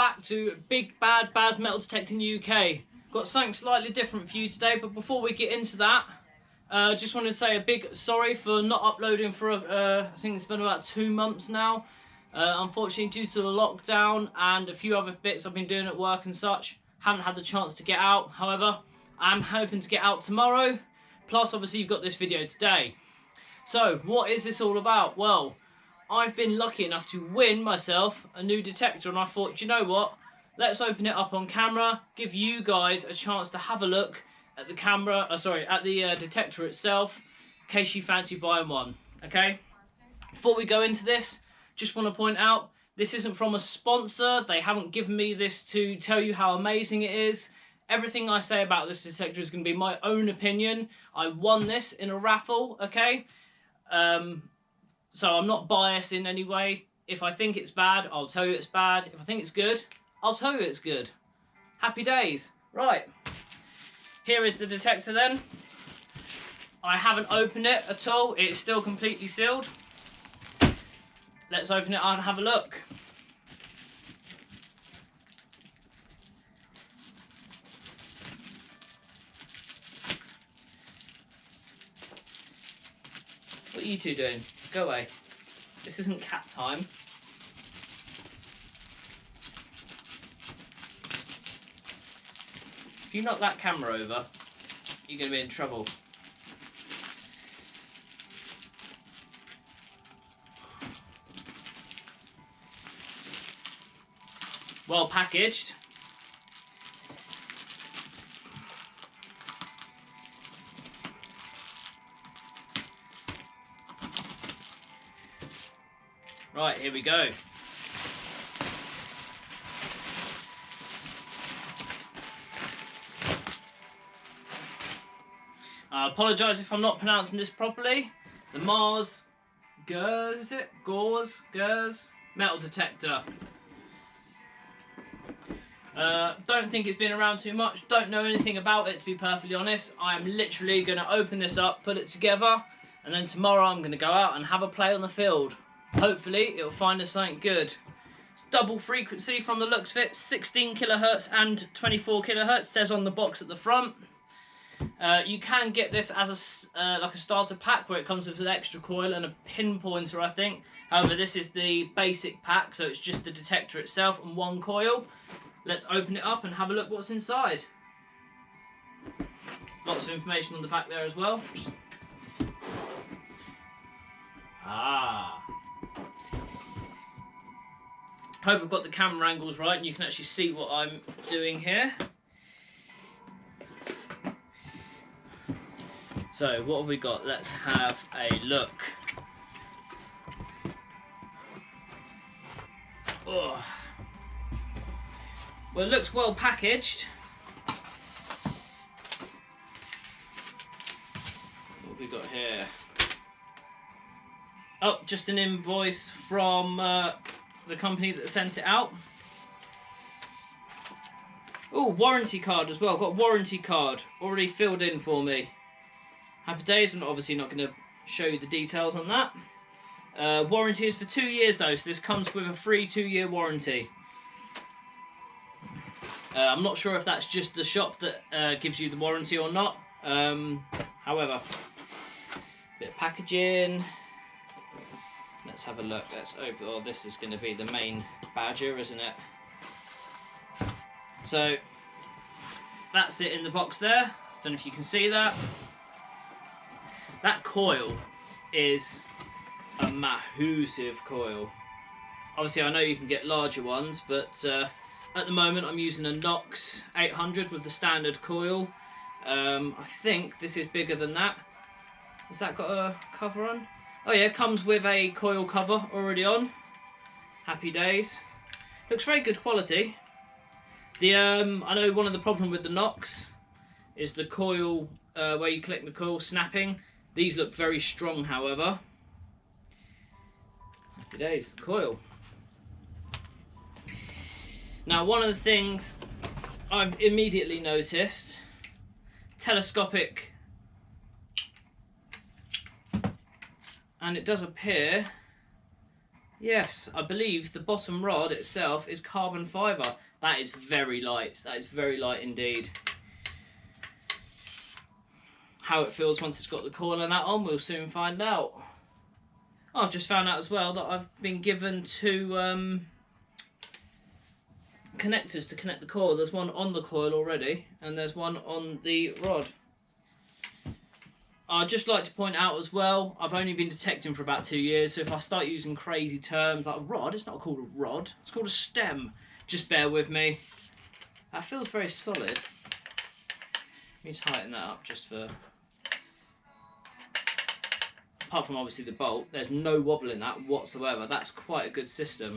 back to Big Bad Baz Metal Detecting UK. Got something slightly different for you today, but before we get into that, just wanted to say a big sorry for not uploading for, I think it's been about 2 months now. Unfortunately, due to the lockdown and a few other bits I've been doing at work and such, haven't had the chance to get out. However, I'm hoping to get out tomorrow. Plus, obviously, you've got this video today. So, what is this all about? Well, I've been lucky enough to win myself a new detector, and I thought, do you know what? Let's open it up on camera, give you guys a chance to have a look at the camera, at the detector itself, in case you fancy buying one, okay? Before we go into this, just want to point out, this isn't from a sponsor. They haven't given me this to tell you how amazing it is. Everything I say about this detector is going to be my own opinion. I won this in a raffle, okay? So I'm not biased in any way. If I think it's bad, I'll tell you it's bad. If I think it's good, I'll tell you it's good. Happy days. Right. Here is the detector then. I haven't opened it at all. It's still completely sealed. Let's open it and have a look. What are you two doing? Go away. This isn't cat time. If you knock that camera over, you're going to be in trouble. Well packaged. Right, here we go. I apologise if I'm not pronouncing this properly. The Mars Gauss, is it? Gauss metal detector. Don't think it's been around too much. Don't know anything about it, to be perfectly honest. I'm literally going to open this up, put it together, and then tomorrow I'm going to go out and have a play on the field. Hopefully it'll find us something good. It's double frequency from the looks of it, 16 kilohertz and 24 kilohertz, says on the box at the front. You can get this as a like a starter pack where it comes with an extra coil and a pinpointer, I think. However, this is the basic pack, so it's just the detector itself and one coil. Let's open it up and have a look what's inside. Lots of information on the back there as well. Hope I've got the camera angles right and you can actually see what I'm doing here. So, what have we got? Let's have a look. Oh. Well, it looks well packaged. What have we got here? Oh, just an invoice from the company that sent it out. Oh, warranty card as well. Got a warranty card already filled in for me. Happy days. I'm obviously not going to show you the details on that. Warranty is for 2 years though, so this comes with a free 2-year warranty. I'm not sure if that's just the shop that gives you the warranty or not. However, bit of packaging. Let's have a look. Let's open. Oh, this is going to be the main badger, isn't it? So that's it in the box there. Don't know if you can see that. That coil is a massive coil. Obviously, I know you can get larger ones, but at the moment I'm using a Nox 800 with the standard coil. I think this is bigger than that. Has that got a cover on? Oh yeah, comes with a coil cover already on. Happy days. Looks very good quality. I know one of the problem with the Nox is the coil, where you collect the coil snapping. These look very strong, however. Happy days, coil. Now, one of the things I've immediately noticed, telescopic, and it does appear Yes, I believe the bottom rod itself is carbon fibre. That is very light. That is very light indeed. How it feels once it's got the coil and that on, we'll soon find out. I've just found out as well that I've been given two connectors to connect the coil. There's one on the coil already, and there's one on the rod. I'd just like to point out as well, I've only been detecting for about 2 years, so if I start using crazy terms like a rod, it's not called a rod, it's called a stem. Just bear with me. That feels very solid. Let me tighten that up just for... Apart from obviously the bolt, there's no wobble in that whatsoever. That's quite a good system.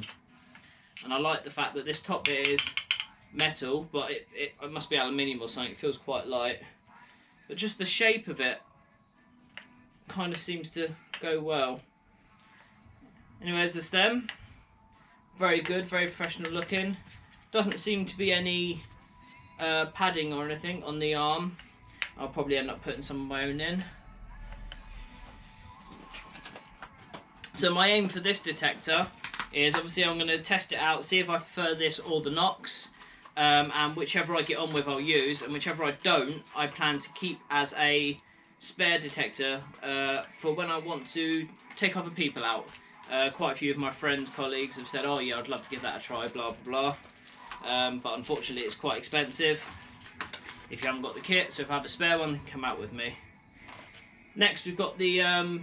And I like the fact that this top bit is metal, but it must be aluminium or something. It feels quite light. But just the shape of it kind of seems to go well. Anyway, there's the stem. Very good, very professional looking. Doesn't seem to be any padding or anything on the arm. I'll probably end up putting some of my own in. So my aim for this detector is obviously I'm going to test it out, see if I prefer this or the Knox, and whichever I get on with I'll use, and whichever I don't I plan to keep as a spare detector for when I want to take other people out. Quite a few of my friends, colleagues have said, oh yeah, I'd love to give that a try, blah blah blah, but unfortunately it's quite expensive if you haven't got the kit, so if I have a spare one, then come out with me. Next we've got the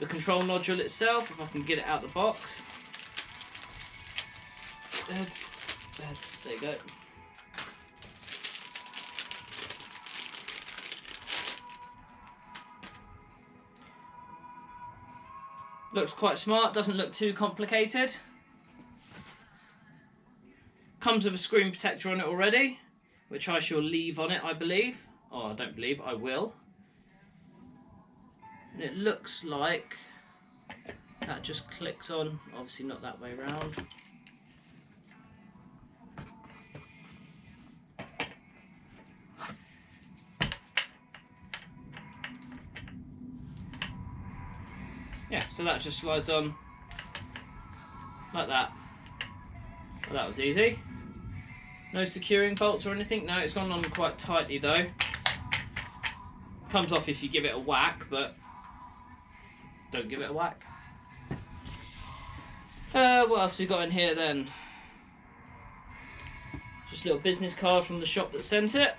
control nodule itself, if I can get it out of the box. There you go. Looks quite smart, doesn't look too complicated. Comes with a screen protector on it already, which I shall leave on it, I believe. Oh, I don't believe, I will. And it looks like that just clicks on, obviously not that way around. Yeah, so that just slides on like that. Well, that was easy. No securing bolts or anything. No, it's gone on quite tightly though. Comes off if you give it a whack, but don't give it a whack. What else we got in here then? Just a little business card from the shop that sent it.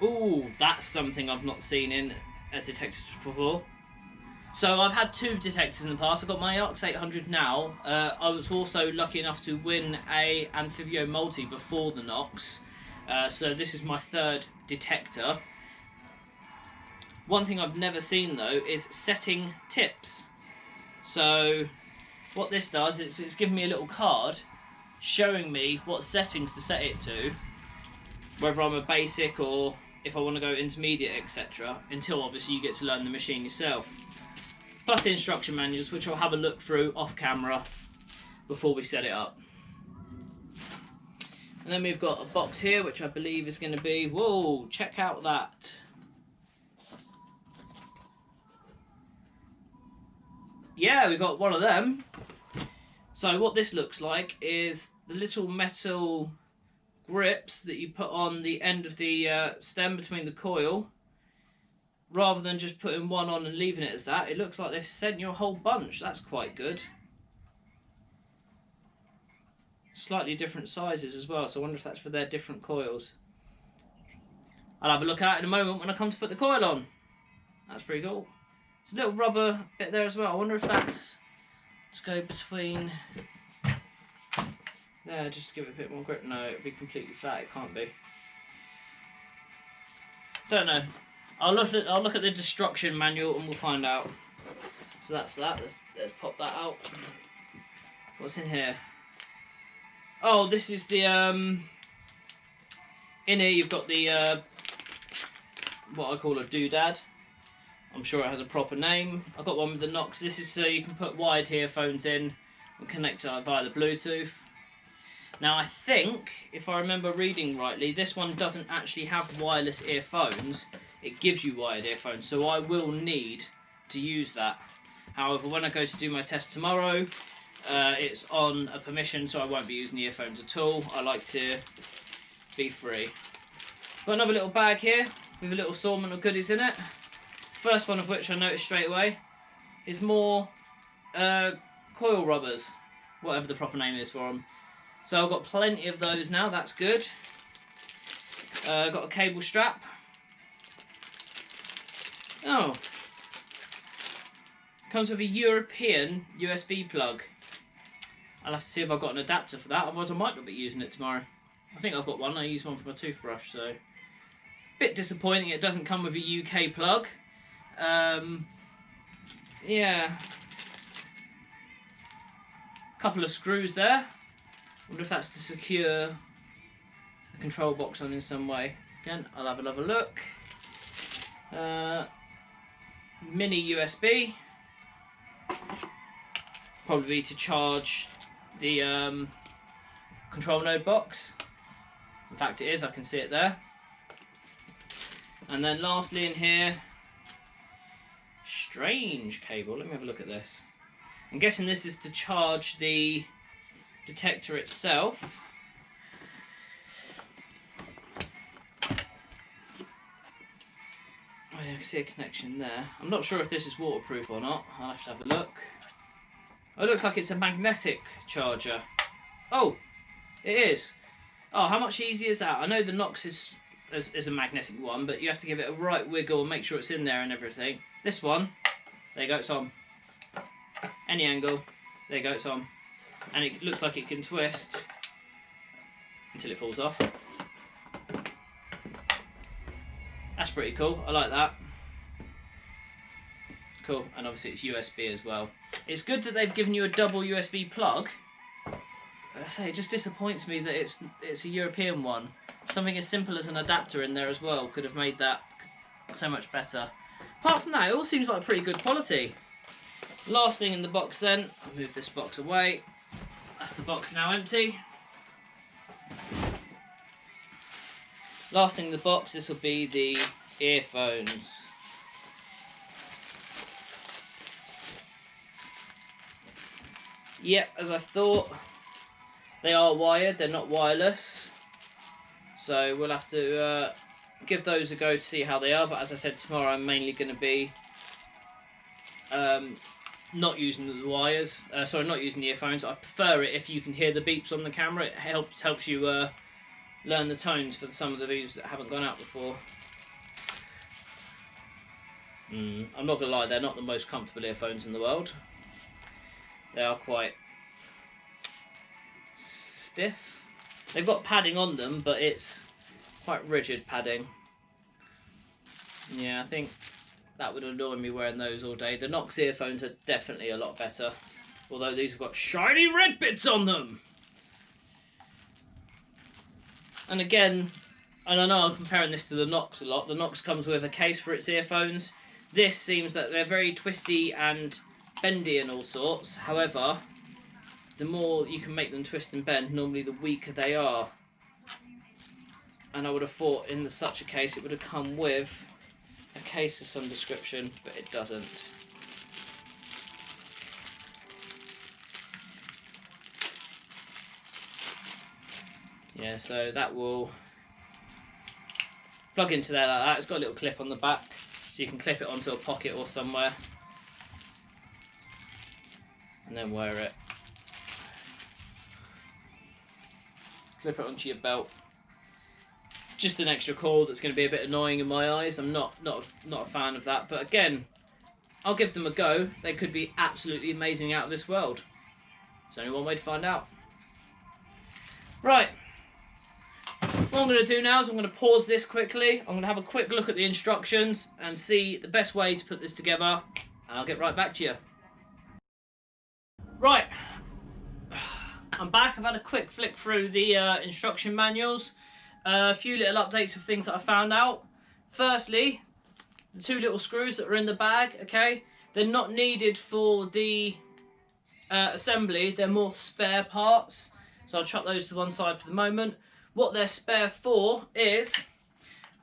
Ooh, that's something I've not seen in a detector before. So I've had two detectors in the past. I've got my ARX 800 now. I was also lucky enough to win a Amphibio Multi before the Knox. So this is my third detector. One thing I've never seen though is setting tips. So what this does is it's giving me a little card showing me what settings to set it to, whether I'm a basic or if I want to go intermediate, etc. Until obviously you get to learn the machine yourself. Plus the instruction manuals, which I'll have a look through off camera before we set it up. And then we've got a box here, which I believe is going to be, whoa, check out that. Yeah, we got one of them. So what this looks like is the little metal grips that you put on the end of the stem between the coil. Rather than just putting one on and leaving it as that, it looks like they've sent you a whole bunch. That's quite good. Slightly different sizes as well, so I wonder if that's for their different coils. I'll have a look at it in a moment when I come to put the coil on. That's pretty cool. There's a little rubber bit there as well. I wonder if that's to go between there, just to give it a bit more grip. No, it'll be completely flat. It can't be. Don't know. I'll look at the destruction manual and we'll find out. So that's that. Let's pop that out. What's in here? Oh, this is the in here you've got the what I call a doodad. I'm sure it has a proper name. I've got one with the Knox. This is so you can put wired earphones in and connect it via the Bluetooth. Now I think, if I remember reading rightly, this one doesn't actually have wireless earphones. It gives you wired earphones, so I will need to use that. However, when I go to do my test tomorrow, it's on a permission, so I won't be using the earphones at all. I like to be free. Got another little bag here with a little assortment of goodies in it. First one of which I noticed straight away is more coil rubbers, whatever the proper name is for them. So I've got plenty of those now, that's good. Got a cable strap. Oh. Comes with a European USB plug. I'll have to see if I've got an adapter for that, otherwise I might not be using it tomorrow. I think I've got one, I use one for my toothbrush, so... Bit disappointing it doesn't come with a UK plug. Yeah. Couple of screws there. Wonder if that's to secure the control box on in some way. Again, I'll have another look. Mini USB. Probably to charge the control node box. In fact it is, I can see it there. And then lastly in here, strange cable. Let me have a look at this. I'm guessing this is to charge the detector itself. Oh yeah, I can see a connection there. I'm not sure if this is waterproof or not. I'll have to have a look. Oh, it looks like it's a magnetic charger. Oh, it is. Oh, how much easier is that? I know the Nox is a magnetic one, but you have to give it a right wiggle and make sure it's in there and everything. This one, there you go, it's on. Any angle, there you go, it's on. And it looks like it can twist until it falls off. That's pretty cool, I like that. Cool, and obviously it's USB as well. It's good that they've given you a double USB plug. I say, it just disappoints me that it's a European one. Something as simple as an adapter in there as well could have made that so much better. Apart from that, it all seems like pretty good quality. Last thing in the box then, I'll move this box away. That's the box now empty. Last thing in the box, this will be the earphones. Yep, as I thought, they are wired, they're not wireless. So we'll have to give those a go to see how they are. But as I said, tomorrow I'm mainly going to be not using the wires. Sorry, not using the earphones. I prefer it if you can hear the beeps on the camera. It helps you learn the tones for some of the videos that haven't gone out before. I'm not going to lie, they're not the most comfortable earphones in the world. They are quite stiff. They've got padding on them, but it's quite rigid padding. Yeah, I think that would annoy me wearing those all day. The Nox earphones are definitely a lot better. Although these have got shiny red bits on them. And again, and I know I'm comparing this to the Nox a lot. The Nox comes with a case for its earphones. This seems that they're very twisty and bendy and all sorts. However, the more you can make them twist and bend, normally the weaker they are. And I would have thought in such a case it would have come with a case of some description, but it doesn't. Yeah, so that will plug into there like that. It's got a little clip on the back, so you can clip it onto a pocket or somewhere and then wear it. Clip it onto your belt. Just an extra cord that's going to be a bit annoying in my eyes. I'm not a fan of that, but again, I'll give them a go. They could be absolutely amazing, out of this world. There's only one way to find out. Right. What I'm going to do now is I'm going to pause this quickly. I'm going to have a quick look at the instructions and see the best way to put this together, and I'll get right back to you. Right. I'm back. I've had a quick flick through the instruction manuals. A few little updates of things that I found out. Firstly, the two little screws that are in the bag, okay, they're not needed for the assembly. They're more spare parts, so I'll chuck those to one side for the moment. What they're spare for is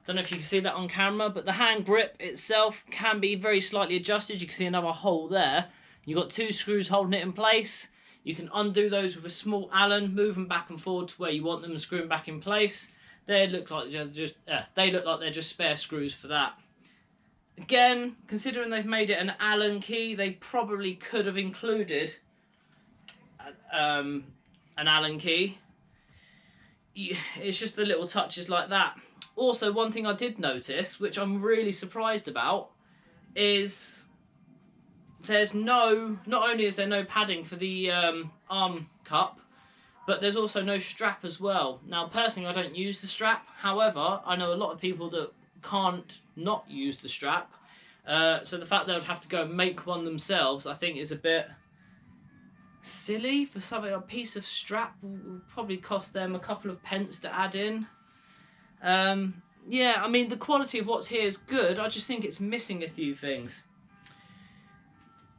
Don't know if you can see that on camera, but the hand grip itself can be very slightly adjusted. You can see another hole there. You've got 2 screws holding it in place. You can undo those with a small Allen, move them back and forward to where you want them and screw them back in place. They look like they're just spare screws for that. Again, considering they've made it an Allen key, they probably could have included an Allen key. It's just the little touches like that. Also, one thing I did notice, which I'm really surprised about, is there's not only is there no padding for the arm cup, but there's also no strap as well. Now, personally, I don't use the strap. However, I know a lot of people that can't not use the strap. So the fact they would have to go and make one themselves, I think, is a bit silly. For something, a piece of strap will probably cost them a couple of pence to add in. Yeah, I mean, the quality of what's here is good. I just think it's missing a few things.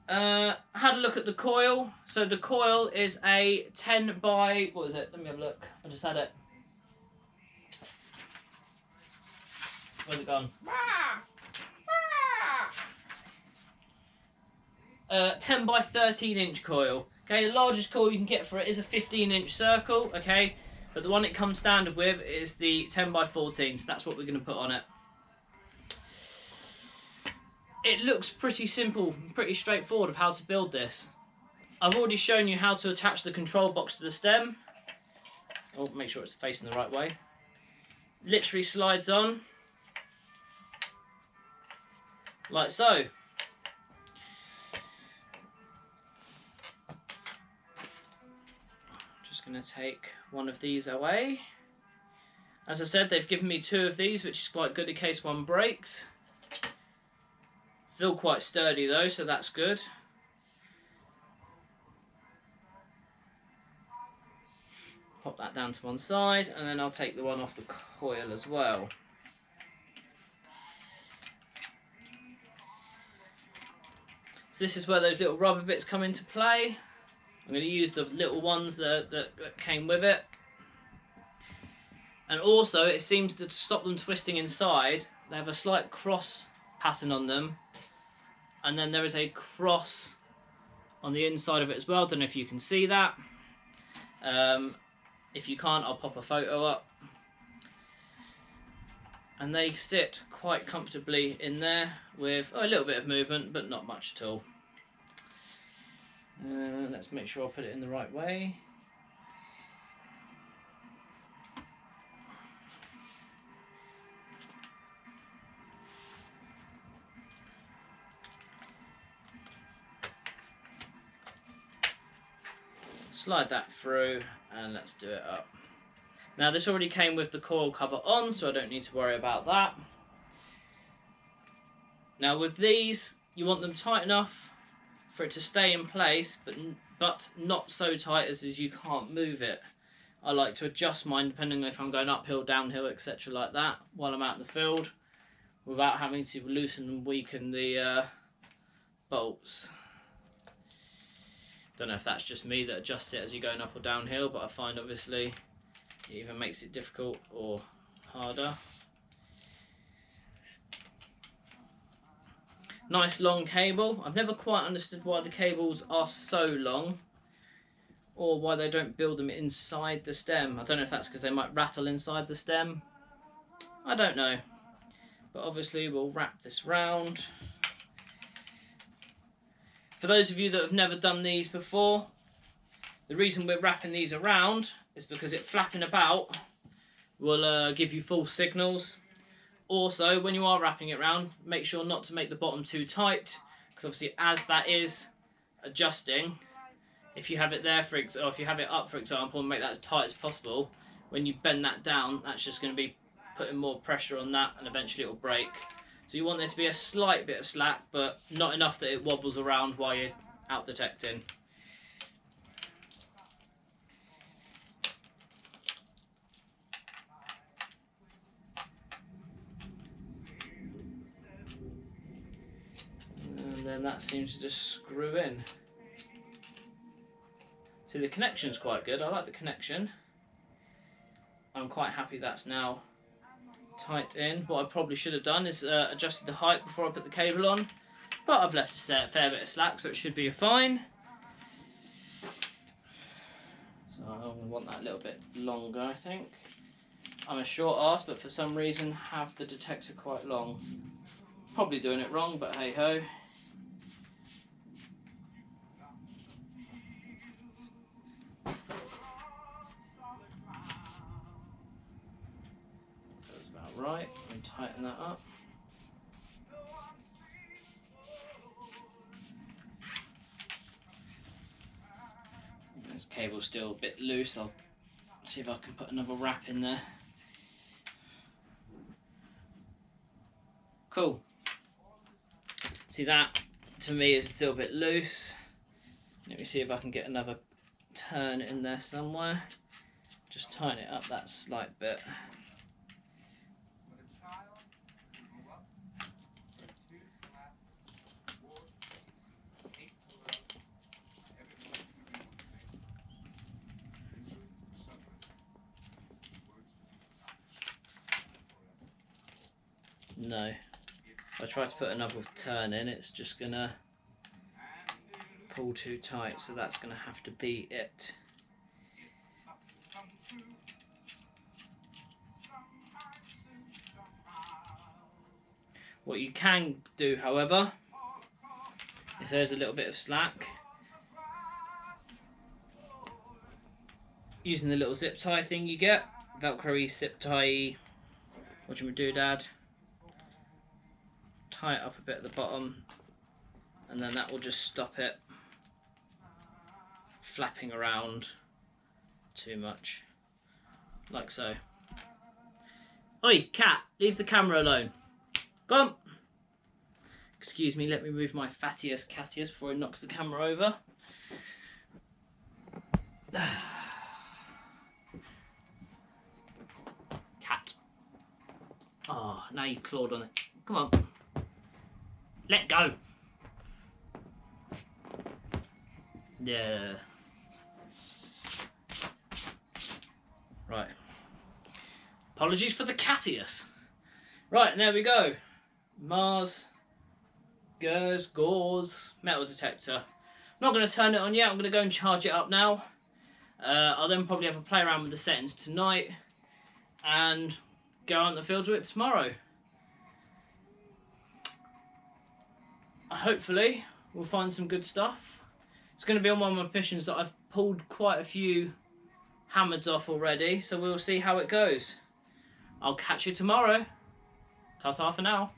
Had a look at the coil. So the coil is a 10 by... What is it? Let me have a look. I just had it. Where's it gone? 10 by 13 inch coil. Okay, the largest coil you can get for it is a 15-inch circle. Okay, but the one it comes standard with is the 10 by 14. So that's what we're going to put on it. It looks pretty simple, pretty straightforward of how to build this. I've already shown you how to attach the control box to the stem. Oh, make sure it's facing the right way. Literally slides on. Like so. Just going to take one of these away. As I said, they've given me 2 of these, which is quite good in case one breaks. Feel quite sturdy though, so that's good. Pop that down to one side, and then I'll take the one off the coil as well. So this is where those little rubber bits come into play. I'm going to use the little ones that came with it. And also, it seems to stop them twisting inside. They have a slight cross pattern on them. And then there is a cross on the inside of it as well. Don't know if you can see that. If you can't, I'll pop a photo up. And they sit quite comfortably in there with a little bit of movement, but not much at all. Let's make sure I put it in the right way. Slide that through and let's do it up. Now this already came with the coil cover on, so I don't need to worry about that. Now with these, you want them tight enough for it to stay in place, but not so tight as you can't move it. I like to adjust mine depending on if I'm going uphill, downhill, etc. like that while I'm out in the field, without having to loosen and weaken the bolts. Don't know if that's just me that adjusts it as you're going up or downhill, but I find obviously it either makes it difficult or harder. Nice long cable. I've never quite understood why the cables are so long, or why they don't build them inside the stem. I don't know if that's because they might rattle inside the stem. I don't know. But obviously we'll wrap this round. For those of you that have never done these before, the reason we're wrapping these around is because it flapping about will give you false signals. Also, when you are wrapping it around, make sure not to make the bottom too tight, because obviously as that is adjusting, if you have it there, or if you have it up, for example, and make that as tight as possible, when you bend that down, that's just going to be putting more pressure on that, and eventually it will break. So you want there to be a slight bit of slack, but not enough that it wobbles around while you're out detecting. And then that seems to just screw in. See, the connection's quite good. I like the connection. I'm quite happy that's now tight in. What I probably should have done is adjusted the height before I put the cable on, but I've left a fair bit of slack, so it should be fine. So I'm going to want that a little bit longer, I think. I'm a short arse, but for some reason have the detector quite long. Probably doing it wrong, but hey ho. That's about right. Let me tighten that up. This cable's still a bit loose. I'll see if I can put another wrap in there. Cool. See, that to me is still a bit loose. Let me see if I can get another turn in there somewhere. Just tighten it up that slight bit. No, if I try to put another turn in, it's just gonna pull too tight, so that's gonna have to be it. What you can do, however, if there's a little bit of slack, using the little zip tie thing you get, Velcro-y, zip tie, whatchamajdoodad, tie it up a bit at the bottom, and then that will just stop it flapping around too much, like so. Oi, cat, leave the camera alone. Come on. Excuse me, let me move my fattiest cattiest before he knocks the camera over. Cat. Oh, now you clawed on it. Come on. Let go. Yeah. Right. Apologies for the cattiest. Right, and there we go. Mars Gauss metal detector. I'm not going to turn it on yet. I'm going to go and charge it up now. I'll then probably have a play around with the settings tonight and go out in the field with it tomorrow. Hopefully we'll find some good stuff. It's going to be on one of my missions that I've pulled quite a few hammers off already, so we'll see how it goes. I'll catch you tomorrow. Ta-ta for now.